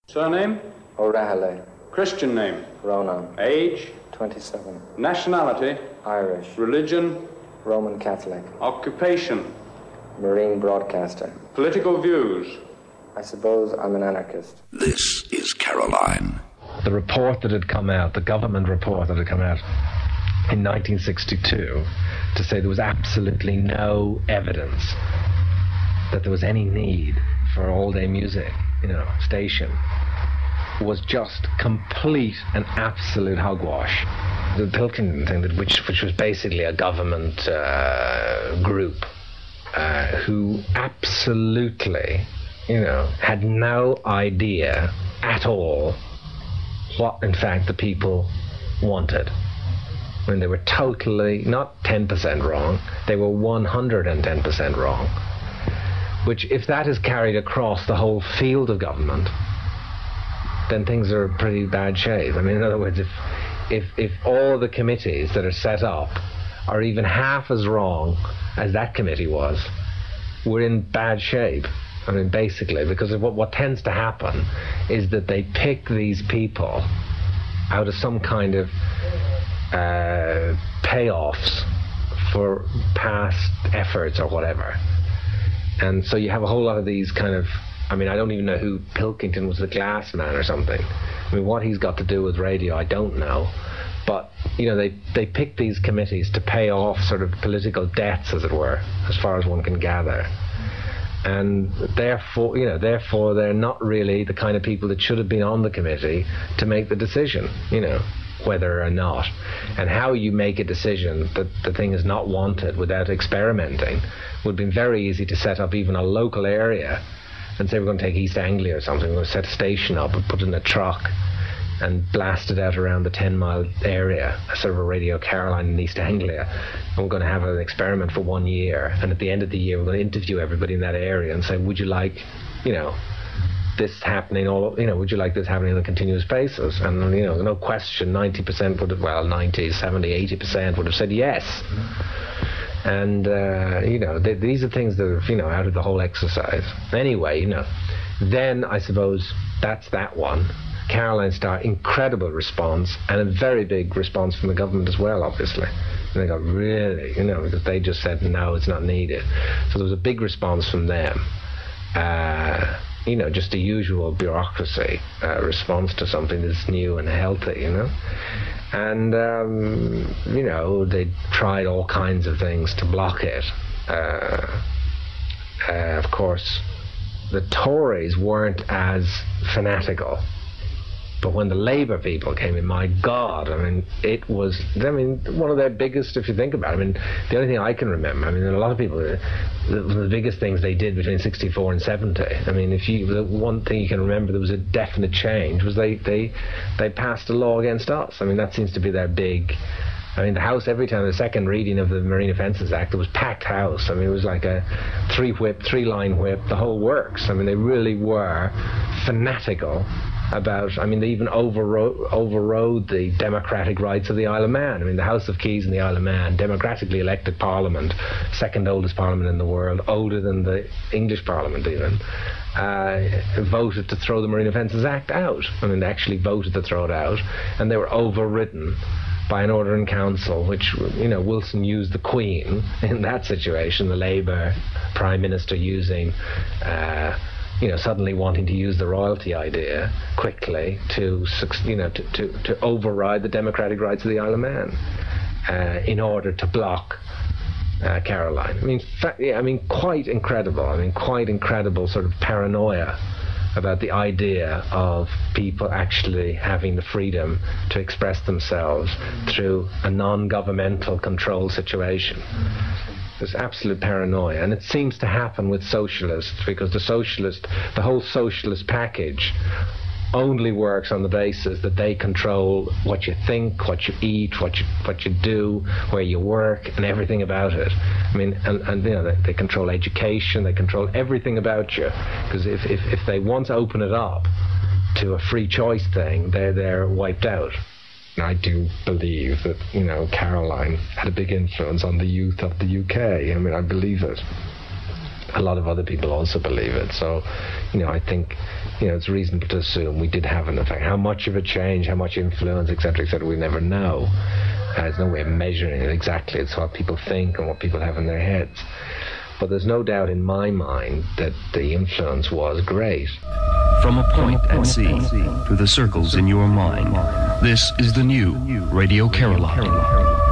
Surname? O'Rahilly. Christian name? Ronan. Age? 27. Nationality? Irish. Religion? Roman Catholic. Occupation? Marine broadcaster. Political views? I suppose I'm an anarchist. This is Caroline. The report that had come out, the government report that had come out in 1962, to say there was absolutely no evidence that there was any need for all-day music, station, was just complete and absolute hogwash. The Pilkington thing, which was basically a government group who absolutely, had no idea at all what, in fact, the people wanted. I mean, they were totally, not 10% wrong, they were 110% wrong. Which, if that is carried across the whole field of government, then things are in pretty bad shape. I mean, in other words, if all the committees that are set up are even half as wrong as that committee was, we're in bad shape. I mean, basically, because of what tends to happen is that they pick these people out of some kind of payoffs for past efforts or whatever. And so you have a whole lot of these kind of, I mean, I don't even know who Pilkington was, the glass man or something. I mean, what he's got to do with radio, I don't know. But, they pick these committees to pay off sort of political debts, as it were, as far as one can gather. And therefore they're not really the kind of people that should have been on the committee to make the decision, whether or not. And how you make a decision that the thing is not wanted without experimenting would be very easy to set up even a local area and say we're going to take East Anglia or something, we're going to set a station up and put it in a truck and blast it out around the 10-mile area, a sort of a Radio Caroline in East Anglia, and we're going to have an experiment for 1 year, and at the end of the year we're going to interview everybody in that area and say, would you like, this happening would you like this happening on a continuous basis? And, no question, 90% would have, 90, 70, 80% would have said yes. And, these are things that are, out of the whole exercise. Anyway, then I suppose that's that one. Caroline Star, incredible response, and a very big response from the government as well, obviously. And they got really, because they just said, no, it's not needed. So there was a big response from them. Just the usual bureaucracy response to something that's new and healthy, And, they tried all kinds of things to block it. Of course, the Tories weren't as fanatical. But when the Labour people came in, my God, it was, one of their biggest, if you think about it. The only thing I can remember, a lot of people, the biggest things they did between 64 and 70, the one thing you can remember there was a definite change was they passed a law against us. That seems to be their big... the House, every time the second reading of the Marine Offences Act, it was packed House. It was like a three-line whip, the whole works. They really were fanatical about, they even overrode the democratic rights of the Isle of Man. The House of Keys in the Isle of Man, democratically elected parliament, second oldest parliament in the world, older than the English parliament even, voted to throw the Marine Offences Act out. They actually voted to throw it out, and they were overridden by an order in council, which, Wilson used the Queen in that situation, the Labour Prime Minister using, suddenly wanting to use the royalty idea quickly to override the democratic rights of the Isle of Man in order to block Caroline. Quite incredible. Quite incredible sort of paranoia about the idea of people actually having the freedom to express themselves through a non-governmental control situation. There's absolute paranoia, and it seems to happen with socialists, because the whole socialist package only works on the basis that they control what you think, what you eat, what you do, where you work, and everything about it. They control education, they control everything about you, because if they once open it up to a free choice thing, they're wiped out. I do believe that, Caroline had a big influence on the youth of the UK. I believe it. a lot of other people also believe it. So, I think, it's reasonable to assume we did have an effect. How much of a change, how much influence, etc., we never know. There's no way of measuring it exactly. It's what people think and what people have in their heads. But there's no doubt in my mind that the influence was great. From a point at sea to the circles in your mind, this is the new Radio Caroline.